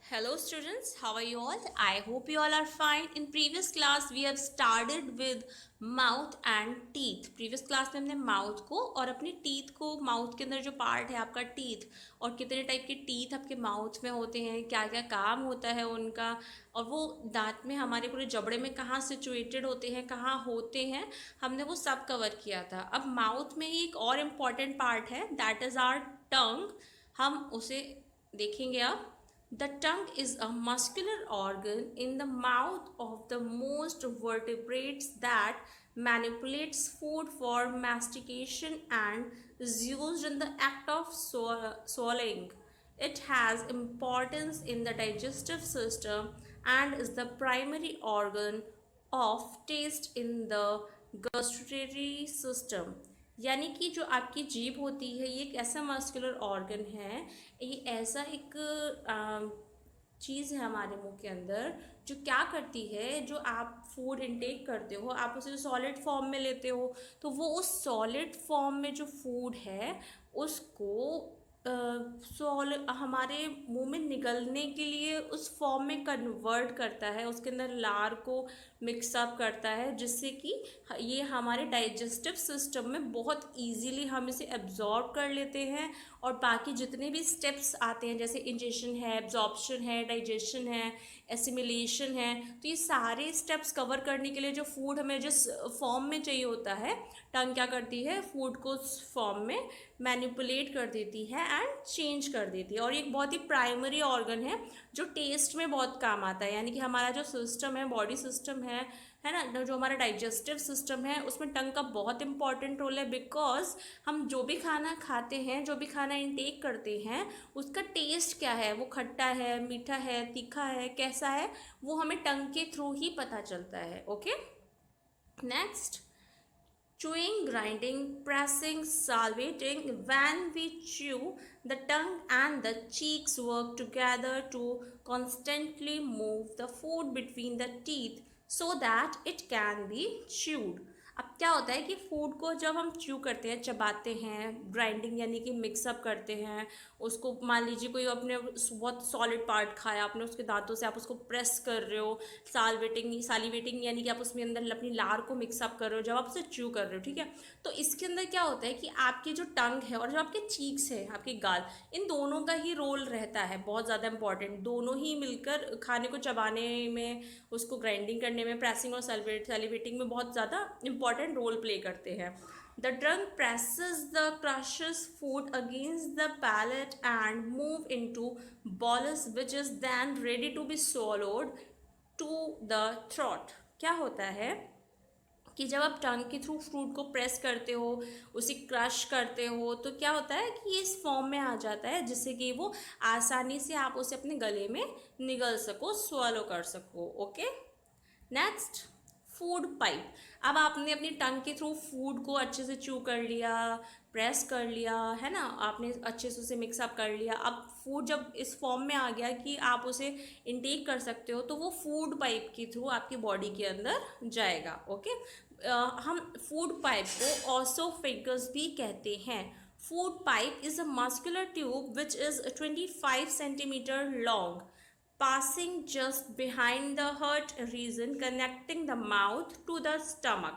Hello students, how are you all? I hope you all are fine. In previous class we have started with mouth and teeth. Previous class में हमने mouth को और अपने teeth को, mouth के अंदर जो part है आपका teeth और कितने टाइप के teeth आपके mouth में होते हैं, क्या क्या काम होता है उनका, और वो दांत में हमारे पूरे जबड़े में कहाँ situated होते हैं, कहाँ होते हैं, हमने वो सब कवर किया था. अब mouth में ही एक और important part है, that is our tongue. हम उसे देखेंगे अब. The tongue is a muscular organ in the mouth of the most vertebrates that manipulates food for mastication and is used in the act of swallowing. It has importance in the digestive system and is the primary organ of taste in the gustatory system. यानी कि जो आपकी जीभ होती है ये एक ऐसा मस्कुलर ऑर्गन है, ये ऐसा एक चीज़ है हमारे मुंह के अंदर जो क्या करती है, जो आप फूड इनटेक करते हो आप उसे सॉलिड फॉर्म में लेते हो, तो वो उस सॉलिड फॉर्म में जो फूड है उसको हमारे मुंह में निगलने के लिए उस फॉर्म में कन्वर्ट करता है, उसके अंदर लार को मिक्सअप करता है, जिससे कि ये हमारे डाइजेस्टिव सिस्टम में बहुत इजीली हम इसे एब्जॉर्ब कर लेते हैं. और बाकी जितने भी स्टेप्स आते हैं जैसे इंजेशन है, एब्जॉर्प्शन है, डाइजेशन है, एसिमिलेशन है, तो ये सारे स्टेप्स कवर करने के लिए जो फूड हमें जिस फॉर्म में चाहिए होता है, टंग क्या करती है, फूड को उस फॉर्म में मैनिपुलेट कर देती है एंड चेंज कर देती है. और ये एक बहुत ही प्राइमरी ऑर्गन है जो टेस्ट में बहुत काम आता है. यानी कि हमारा जो सिस्टम है, बॉडी सिस्टम है ना, जो हमारा डाइजेस्टिव सिस्टम है उसमें टंग का बहुत इंपॉर्टेंट रोल है. बिकॉज हम जो भी खाना खाते हैं, जो भी खाना इनटेक करते हैं, उसका टेस्ट क्या है, वो खट्टा है, मीठा है, तीखा है, कैसा है, वो हमें टंग के थ्रू ही पता चलता है. Okay, next. Chewing, grinding, pressing, salivating. When we chew, the tongue and the cheeks work together to constantly move the food between the teeth so that it can be chewed. अब क्या होता है कि food को जब हम chew करते हैं, चबाते हैं, ग्राइंडिंग यानी कि मिक्सअप करते हैं उसको, मान लीजिए कोई अपने बहुत सॉलिड पार्ट खाया आपने, उसके दांतों से आप उसको प्रेस कर रहे हो, सालिवेटिंग यानी कि आप उसमें अंदर अपनी लार को मिक्सअप कर रहे हो जब आप उसे च्यू कर रहे हो. ठीक है, तो इसके अंदर क्या होता है कि आपकी जो टंग है और जो आपके चीक्स है, आपके गाल, इन दोनों का ही रोल रहता है बहुत ज़्यादा इंपॉर्टेंट. दोनों ही मिलकर खाने को चबाने में, उसको ग्राइंडिंग करने में, प्रेसिंग और सैलिवेटिंग में बहुत ज़्यादा इंपॉर्टेंट रोल प्ले करते हैं. The tongue presses the crushes food against the palate and move into bolus which is then ready to be swallowed to the throat. क्या होता है कि जब आप टंग के थ्रू फ्रूट को प्रेस करते हो, उसे क्रश करते हो, तो क्या होता है कि ये इस फॉर्म में आ जाता है जिससे कि वो आसानी से आप उसे अपने गले में निगल सको, स्वॉलो कर सको. Okay, next. Food pipe. अब आपने अपनी टंग के थ्रू फूड को अच्छे से च्यू कर लिया, प्रेस कर लिया, है ना, आपने अच्छे से उसे मिक्सअप कर लिया. अब फूड जब इस फॉर्म में आ गया कि आप उसे इनटेक कर सकते हो, तो वो फूड पाइप के थ्रू आपकी बॉडी के अंदर जाएगा. ओके, हम फूड पाइप को ऑसोफेगस भी कहते हैं. Food pipe is a muscular tube which is 25 centimetre long, passing just behind the heart region, connecting the mouth to the stomach.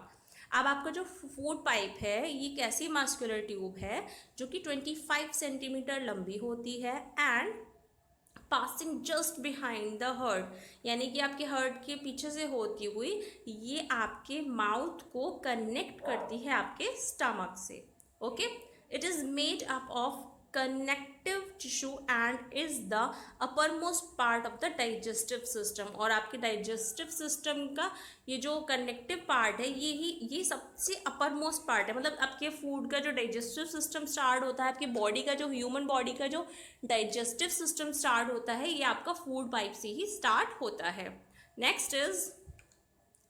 अब आपका जो फूड पाइप है ये कैसी मस्कुलर ट्यूब है जो कि 25 सेंटीमीटर लंबी होती है and passing just behind the heart, यानी कि आपके हर्ट के पीछे से होती हुई ये आपके माउथ को कनेक्ट करती है आपके स्टमक से. Okay, it is made up of connective tissue and is the uppermost part of the digestive system. और आपके digestive system का ये जो connective part है ये सबसे uppermost part है. मतलब आपके food का जो digestive system start होता है, आपकी body का जो human body का जो digestive system start होता है, ये आपका food pipe से ही start होता है. Next is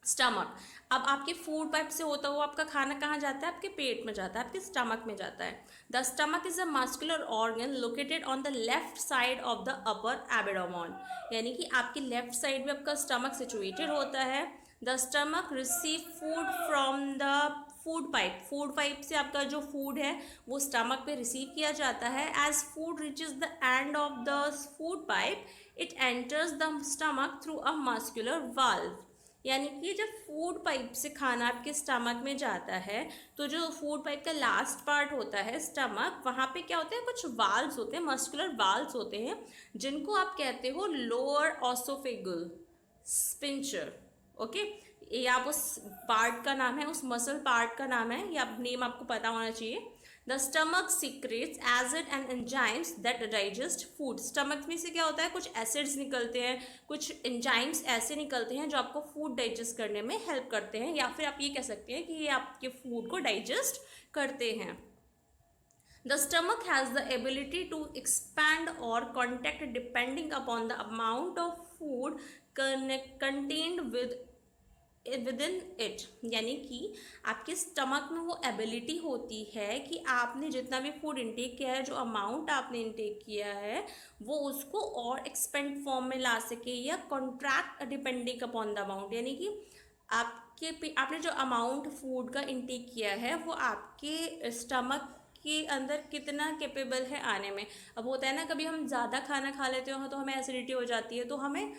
stomach. अब आपके फूड पाइप से होता हुआ आपका खाना कहाँ जाता है, आपके पेट में जाता है, आपके स्टमक में जाता है. The stomach is a muscular organ located on the left side of the upper abdomen, यानी कि आपके लेफ्ट साइड में आपका स्टमक सिचुएटेड होता है. The stomach receive food from the food pipe से आपका जो फूड है वो स्टमक पे रिसीव किया जाता है. As food reaches the end of the food pipe it enters the stomach through a muscular valve. यानी कि जब फूड पाइप से खाना आपके स्टमक में जाता है तो जो फूड पाइप का लास्ट पार्ट होता है स्टमक, वहाँ पे क्या होते हैं, कुछ वाल्व्स होते हैं, मस्कुलर वाल्व्स होते हैं, जिनको आप कहते हो लोअर ऑसोफेगल स्पिंचर. ओके, ये आप उस पार्ट का नाम है, उस मसल पार्ट का नाम है, या नेम आपको पता होना चाहिए. The stomach secrets acid and enzymes that digest food. Stomach में से क्या होता है, कुछ एसिड्स निकलते हैं, कुछ एंजाइम्स ऐसे निकलते हैं जो आपको फूड डाइजेस्ट करने में हेल्प करते हैं, या फिर आप ये कह सकते हैं कि ये आपके फूड को डाइजेस्ट करते हैं. The stomach has the ability to expand or contract depending upon the amount of food contained within it. यानी कि आपके स्टमक में वो एबिलिटी होती है कि आपने जितना भी फूड इंटेक किया है, जो अमाउंट आपने इंटेक किया है, वो उसको और एक्सपेंड फॉर्म में ला सके या contract depending upon the amount. यानी कि आपने जो अमाउंट फूड का इंटेक किया है वो आपके स्टमक के अंदर कितना कैपेबल है आने में. अब होता है ना, कभी हम ज़्यादा खाना खा लेते हो तो हमें एसिडिटी हो जाती है, तो हमें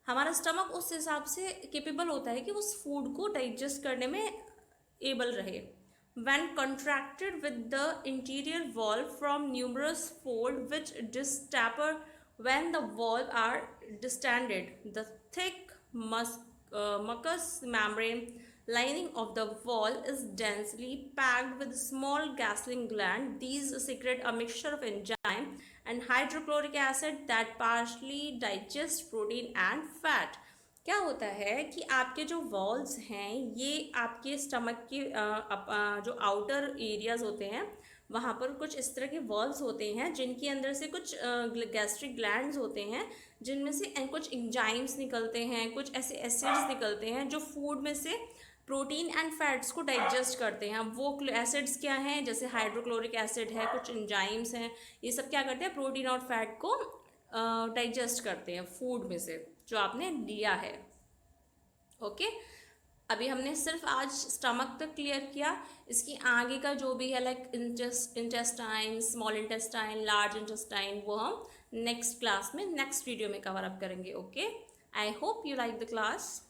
हमारा स्टमक उस हिसाब से कैपेबल होता है कि उस फूड को डाइजेस्ट करने में एबल रहे. When contracted with the interior wall from numerous folds which distaper when the walls are distended, the thick mucous membrane lining of the wall is densely packed with small gastric glands. These secrete a mixture of enzyme and hydrochloric acid that partially digest protein and fat. क्या होता है कि आपके जो walls हैं ये आपके stomach के जो आउटर एरियाज होते हैं वहाँ पर कुछ इस तरह के वॉल्स होते हैं जिनके अंदर से कुछ गैस्ट्रिक ग्लैंड्स होते हैं, जिनमें से कुछ एंजाइम्स निकलते हैं, कुछ ऐसे एसिड्स निकलते हैं जो फूड में से प्रोटीन एंड फैट्स को डाइजेस्ट करते हैं. वो एसिड्स क्या हैं, जैसे हाइड्रोक्लोरिक एसिड है, कुछ एंजाइम्स हैं, ये सब क्या करते हैं, प्रोटीन और फैट को डाइजेस्ट करते हैं फूड में से जो आपने लिया है. ओके, अभी हमने सिर्फ आज स्टमक तक क्लियर किया. इसकी आगे का जो भी है like intestine, small intestine, large intestine, वो हम नेक्स्ट क्लास में, नेक्स्ट वीडियो में कवर अप करेंगे. Okay, I hope you like the class.